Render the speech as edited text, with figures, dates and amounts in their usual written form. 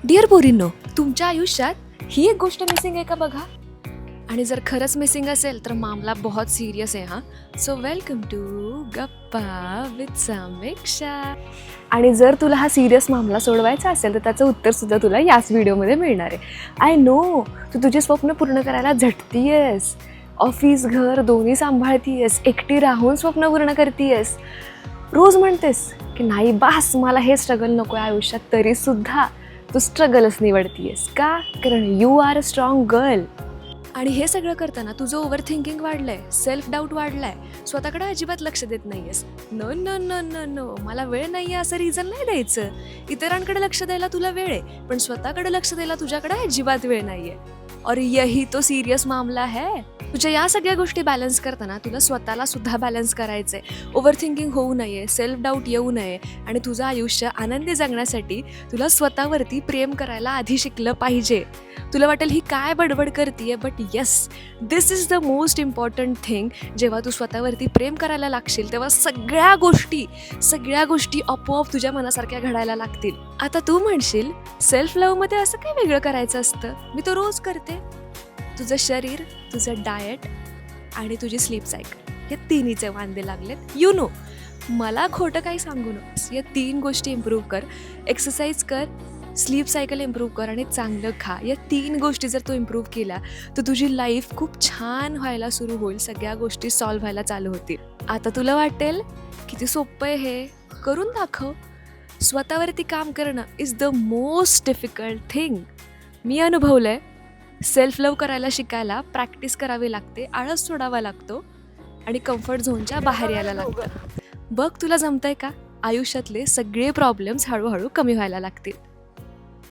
Dear पोरींनो, तुमच्या आयुष्यात ही एक गोष्ट मिसिंग आहे का बघा. आणि जर खरंच मिसिंग असेल तर मामला बहुत सिरियस आहे. सो वेलकम टू गप्पा विथ समीक्षा. आणि जर तुला हा सिरियस मामला सोडवायचा असेल तर त्याचं उत्तर सुद्धा तुला याच व्हिडिओमध्ये मिळणार आहे. आय नो तू तुझे स्वप्न पूर्ण करायला झटतीयस, ऑफिस घर दोन्ही सांभाळतीयस, एकटी राहून स्वप्न पूर्ण करतीयस, रोज म्हणतेस की नाही बास मला हे स्ट्रगल नको आहे आयुष्यात, तरीसुद्धा तू स्ट्रगलच निवडतीयस का? कारण you are a strong girl. आणि हे सगळं करताना तुझं ओव्हर थिंकिंग वाढलंय, सेल्फ डाऊट वाढलाय, स्वतःकडे अजिबात लक्ष देत नाहीयेस. No no no no no, मला वेळ नाहीये असं रिझन नाही द्यायचं. इतरांकडे लक्ष द्यायला तुला वेळ आहे, पण स्वतःकडे लक्ष द्यायला तुझ्याकडे अजिबात वेळ नाहीये. और यही तो सिरियस मामला है. तुझ्या या सगळ्या गोष्टी बॅलन्स करताना तुला स्वतःला सुद्धा बॅलन्स करायचंय. ओव्हर थिंकिंग होऊ नये, सेल्फ डाऊट येऊ नये, आणि तुझं आयुष्य आनंदी जगण्यासाठी तुला स्वतःवरती प्रेम करायला आधी शिकलं पाहिजे. तुला वाटेल ही काय बडबड करतीये, but yes, this is the most important thing. जेव्हा तू स्वतःवरती प्रेम करायला लागशील तेव्हा सगळ्या गोष्टी आपोआप तुझ्या मनासारख्या घडायला लागतील. आता तू म्हणशील सेल्फ लव्हमध्ये असं काय वेगळं करायचं असतं, मी तो रोज करते. तुझं शरीर, तुझं डाएट आणि तुझी स्लीप सायकल, हे तिन्हीचे वांदे लागलेत. यू नो, मला खोटं काही सांगू नकोस. या 3 गोष्टी इम्प्रूव्ह कर. एक्सरसाइज कर, स्लीप सायकल इम्प्रूव्ह कर आणि चांगलं खा. या 3 गोष्टी जर तू इम्प्रूव्ह केल्या तर तुझी लाईफ खूप छान व्हायला सुरू होईल. सगळ्या गोष्टी सॉल्व्ह व्हायला चालू होतील. आता तुला वाटेल किती सोपं आहे हे, करून दाखव. स्वतःवरती काम करणं is the most difficult thing. मी अनुभवलंय. सेल्फ लव्ह करायला शिकायला प्रॅक्टिस करावी लागते, आळस सोडावा लागतो आणि कम्फर्ट झोनच्या बाहेर यायला लागतं. बघ तुला जमतंय का? आयुष्यातले सगळे प्रॉब्लेम्स हळूहळू कमी व्हायला लागतील.